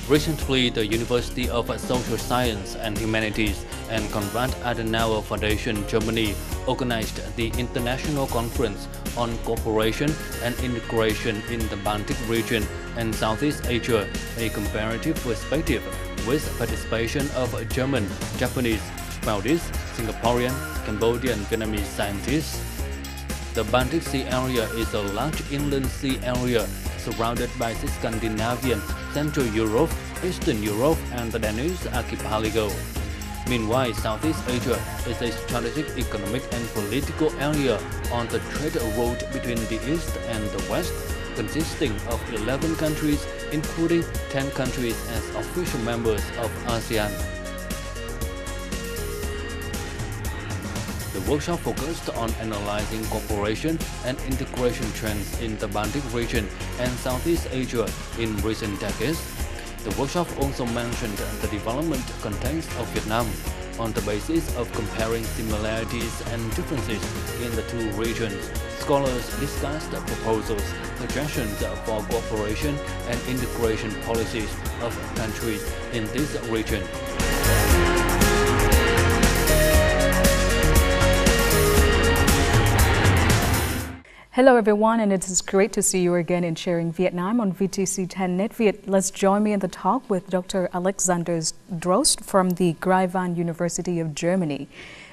Recently, the University of Social Science and Humanities and Konrad Adenauer Foundation Germany organized the International Conference on Cooperation and Integration in the Baltic region and Southeast Asia, a comparative perspective, with participation of German, Japanese, Swedish, Singaporean, Cambodian, Vietnamese scientists. The Baltic Sea area is a large inland sea area surrounded by Scandinavian, Central Europe, Eastern Europe, and the Danish archipelago. Meanwhile, Southeast Asia is a strategic economic and political area on the trade route between the East and the West, consisting of 11 countries, including 10 countries as official members of ASEAN. The workshop focused on analyzing cooperation and integration trends in the Baltic region and Southeast Asia in recent decades. The workshop also mentioned the development context of Vietnam on the basis of comparing similarities and differences in the two regions. Scholars discussed proposals, suggestions for cooperation and integration policies of countries in this region. Hello everyone, and it is great to see you again in Sharing Vietnam on VTC 10 NetViet. Let's join me in the talk with Dr. Alexander Drost from the Vngn University of Germany.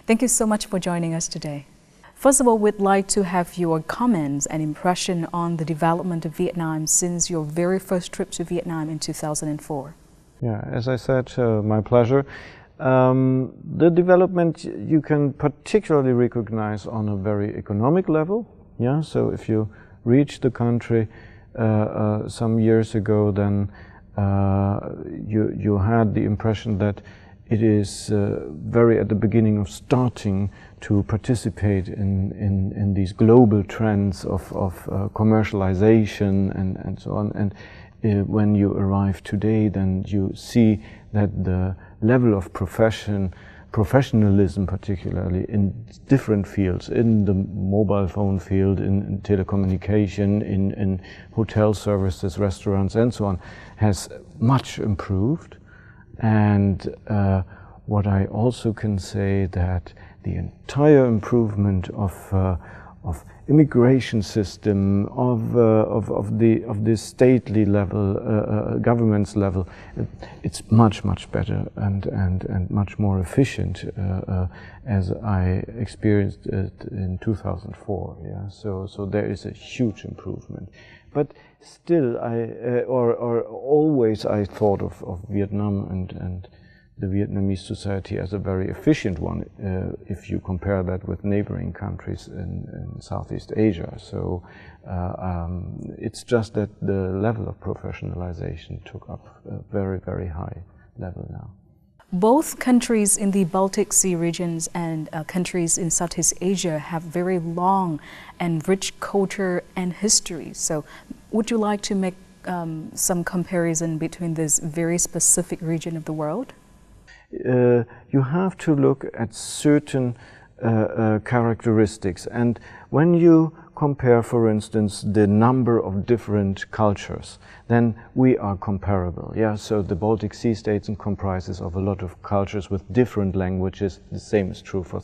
Thank you so much for joining us today. First of all, we'd like to have your comments and impression on the development of Vietnam since your very first trip to Vietnam in 2004. Yeah, as I said, my pleasure. The development you can particularly recognize on a very economic level. Yeah, so if you reach the country some years ago, then you had the impression that it is very at the beginning of starting to participate in these global trends of commercialization and so on. And when you arrive today, then you see that the level of professionalism, particularly in different fields, in the mobile phone field, in telecommunication, in hotel services, restaurants, and so on, has much improved. And what I also can say that the entire improvement of immigration system, of the stately level, government's level, it's much better and much more efficient as I experienced it in 2004. Yeah, so there is a huge improvement. But still, always I thought of Vietnam and the Vietnamese society as a very efficient one, if you compare that with neighboring countries in Southeast Asia. So it's just that the level of professionalization took up a very high level now. Both countries in the Baltic Sea regions and countries in Southeast Asia have very long and rich culture and history. So would you like to make some comparison between this very specific region of the world? You have to look at certain characteristics, and when you compare, for instance, the number of different cultures, then we are comparable. Yeah, so the Baltic Sea states comprises of a lot of cultures with different languages. The same is true for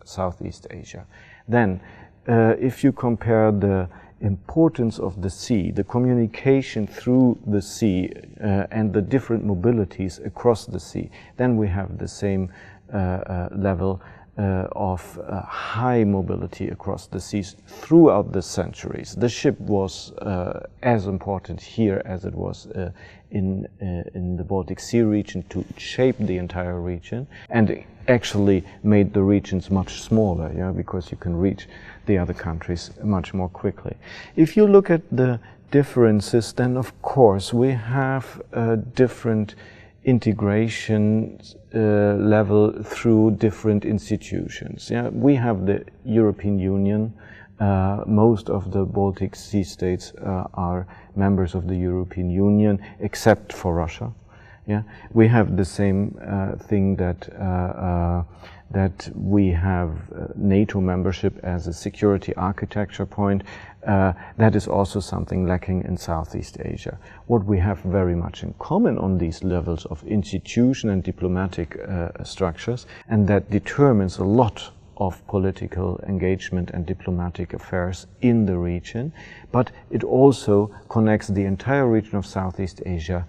Southeast Asia. Then, if you compare the importance of the sea, the communication through the sea, and the different mobilities across the sea, then we have the same level of high mobility across the seas throughout the centuries. The ship was as important here as it was in the Baltic Sea region to shape the entire region, and actually made the regions much smaller, yeah, because you can reach the other countries much more quickly. If you look at the differences, then of course we have different integration level through different institutions. Yeah, we have the European Union. Most of the Baltic Sea states are members of the European Union, except for Russia. Yeah, we have the same thing that that we have NATO membership as a security architecture point. That is also something lacking in Southeast Asia. What we have very much in common on these levels of institution and diplomatic structures, and that determines a lot of political engagement and diplomatic affairs in the region, but it also connects the entire region of Southeast Asia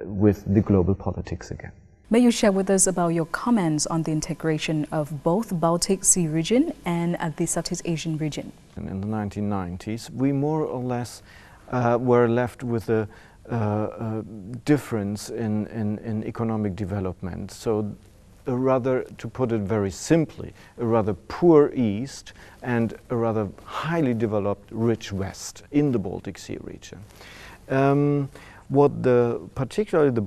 with the global politics again. May you share with us about your comments on the integration of both Baltic Sea region and the Southeast Asian region? In the 1990s, we more or less were left with a difference in economic development. So a rather, to put it very simply, a rather poor East and a rather highly developed rich West in the Baltic Sea region. Particularly the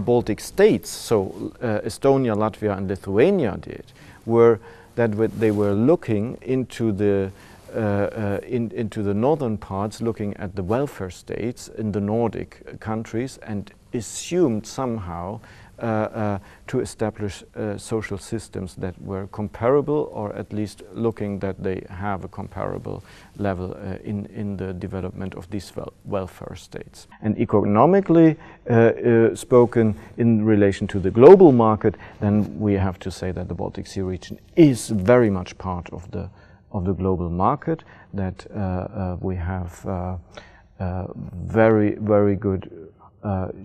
Baltic states, so Estonia, Latvia and Lithuania did, were that they were looking into the northern parts, looking at the welfare states in the Nordic countries, and assumed somehow to establish social systems that were comparable, or at least looking that they have a comparable level in the development of these welfare states. And economically spoken, in relation to the global market, then we have to say that the Baltic Sea region is very much part of the global market, that we have very, very good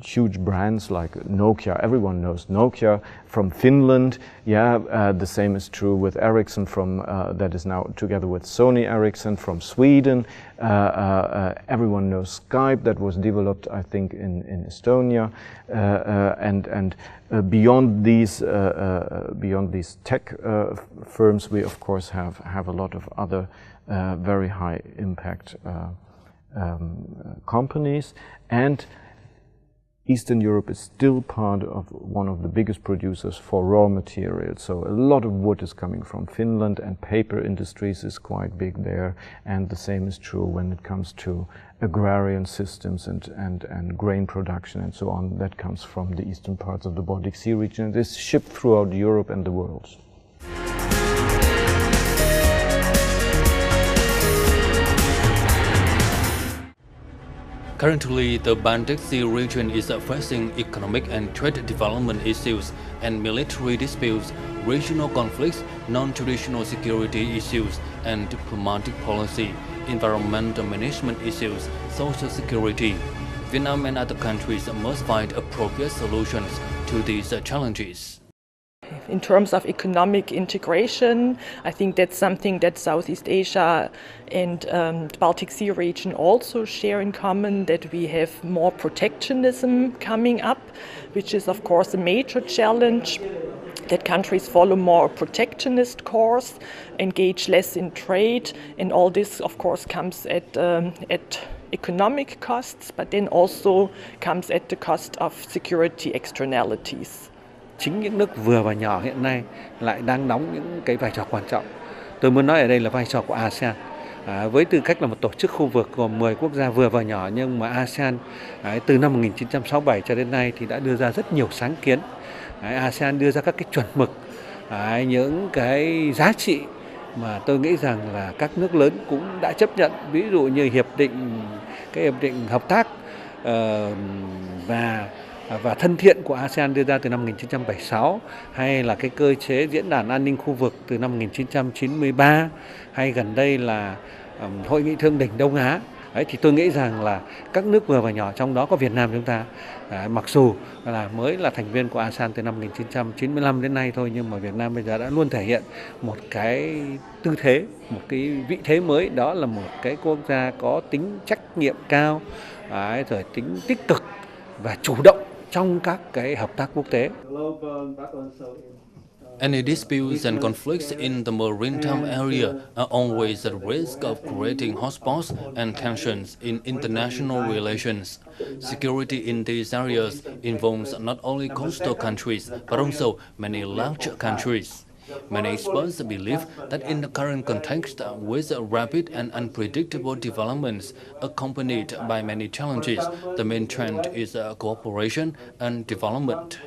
huge brands like Nokia. Everyone knows Nokia from Finland. Yeah, the same is true with Ericsson from that is now together with Sony Ericsson from Sweden. Everyone knows Skype, that was developed, I think, in Estonia. And beyond these tech firms, we of course have a lot of other very high impact companies. And Eastern Europe is still part of one of the biggest producers for raw materials. So a lot of wood is coming from Finland, and paper industries is quite big there. And the same is true when it comes to agrarian systems and grain production and so on. That comes from the eastern parts of the Baltic Sea region. It is shipped throughout Europe and the world. Currently, the Baltic Sea region is facing economic and trade development issues and military disputes, regional conflicts, non-traditional security issues and diplomatic policy, environmental management issues, social security. Vietnam and other countries must find appropriate solutions to these challenges. In terms of economic integration, I think that's something that Southeast Asia and the Baltic Sea region also share in common, that we have more protectionism coming up, which is of course a major challenge, that countries follow more protectionist course, engage less in trade, and all this of course comes at economic costs, but then also comes at the cost of security externalities. Chính những nước vừa và nhỏ hiện nay lại đang đóng những cái vai trò quan trọng. Tôi muốn nói ở đây là vai trò của ASEAN. Với tư cách là một tổ chức khu vực gồm 10 quốc gia vừa và nhỏ, nhưng mà ASEAN từ năm 1967 cho đến nay thì đã đưa ra rất nhiều sáng kiến. ASEAN đưa ra các cái chuẩn mực, những cái giá trị mà tôi nghĩ rằng là các nước lớn cũng đã chấp nhận, ví dụ như hiệp định hợp tác và thân thiện của ASEAN đưa ra từ năm 1976, hay là cái cơ chế diễn đàn an ninh khu vực từ năm 1993, hay gần đây là hội nghị thượng đỉnh Đông Á. Đấy, thì tôi nghĩ rằng là các nước vừa và nhỏ, trong đó có Việt Nam chúng ta, mặc dù là mới là thành viên của ASEAN từ năm 1995 đến nay thôi, nhưng mà Việt Nam bây giờ đã luôn thể hiện một cái tư thế, một cái vị thế mới, đó là một cái quốc gia có tính trách nhiệm cao, rồi tính tích cực và chủ động trong các cái hợp tác quốc tế. Any disputes and conflicts in the maritime area are always at risk of creating hotspots and tensions in international relations. Security in these areas involves not only coastal countries, but also many large countries. Many experts believe that in the current context, with rapid and unpredictable developments accompanied by many challenges, the main trend is cooperation and development.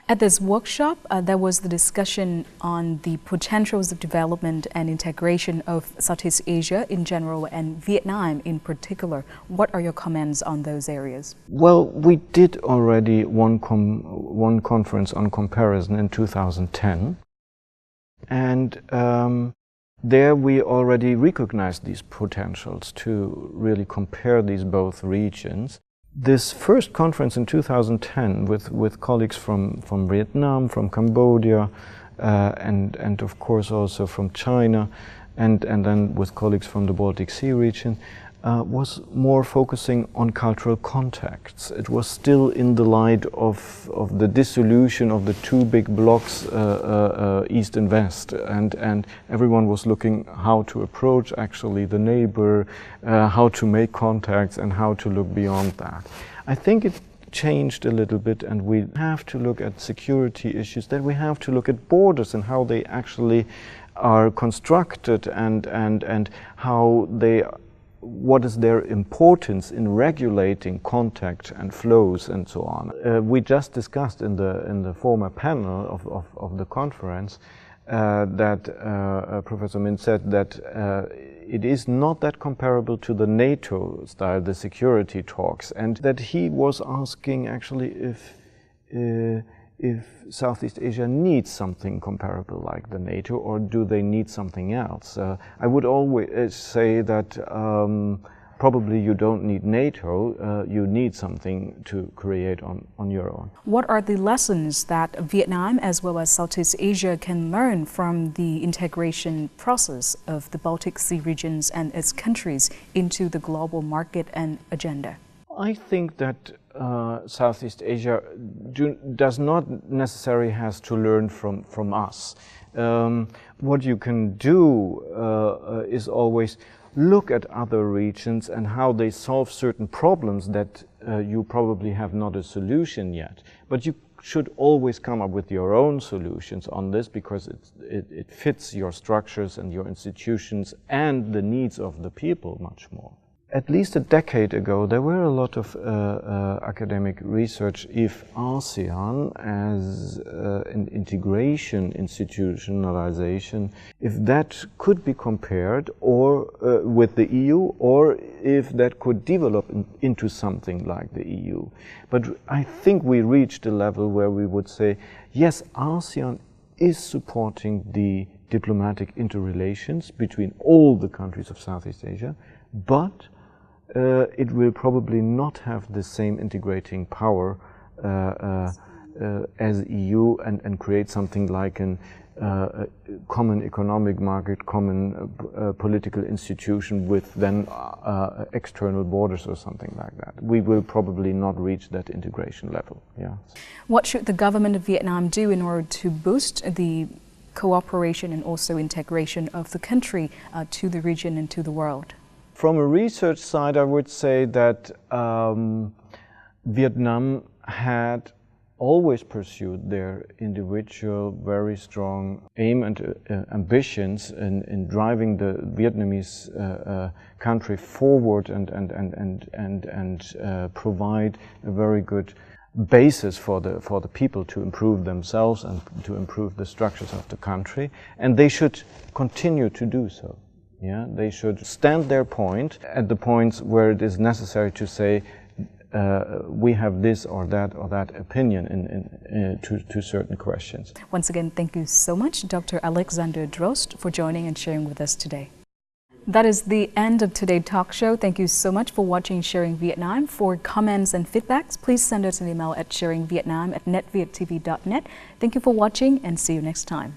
At this workshop, there was the discussion on the potentials of development and integration of Southeast Asia in general and Vietnam in particular. What are your comments on those areas? Well, we did already one conference on comparison in 2010, and there we already recognized these potentials to really compare these both regions. This first conference in 2010 with colleagues from Vietnam, from Cambodia, and of course also from China, and then with colleagues from the Baltic Sea region, was more focusing on cultural contacts. It was still in the light of the dissolution of the two big blocks, East and West, and everyone was looking how to approach actually the neighbor, how to make contacts and how to look beyond that. I think it changed a little bit, and we have to look at security issues, then we have to look at borders and how they actually are constructed and how they what is their importance in regulating contact and flows and so on. We just discussed in the former panel of the conference that Professor Min said that it is not that comparable to the NATO style, the security talks, and that he was asking actually if Southeast Asia needs something comparable like the NATO, or do they need something else? I would always say that probably you don't need NATO, you need something to create on your own. What are the lessons that Vietnam as well as Southeast Asia can learn from the integration process of the Baltic Sea regions and its countries into the global market and agenda? I think that Southeast Asia does not necessarily has to learn from us. What you can do is always look at other regions and how they solve certain problems that you probably have not a solution yet. But you should always come up with your own solutions on this, because it fits your structures and your institutions and the needs of the people much more. At least a decade ago, there were a lot of academic research if ASEAN as an integration institutionalization, if that could be compared or with the EU, or if that could develop into something like the EU. But I think we reached a level where we would say, yes, ASEAN is supporting the diplomatic interrelations between all the countries of Southeast Asia, but it will probably not have the same integrating power as EU and create something like a common economic market, common political institution with then external borders or something like that. We will probably not reach that integration level. Yeah. What should the government of Vietnam do in order to boost the cooperation and also integration of the country to the region and to the world? From a research side, I would say that Vietnam had always pursued their individual, very strong aim and ambitions in driving the Vietnamese country forward and provide a very good basis for the people to improve themselves and to improve the structures of the country, and they should continue to do so. Yeah, they should stand their point at the points where it is necessary to say we have this or that opinion to certain questions. Once again, thank you so much, Dr. Alexander Drost, for joining and sharing with us today. That is the end of today's talk show. Thank you so much for watching Sharing Vietnam. For comments and feedbacks, please send us an email at sharingvietnam@netvietTV.net. Thank you for watching and see you next time.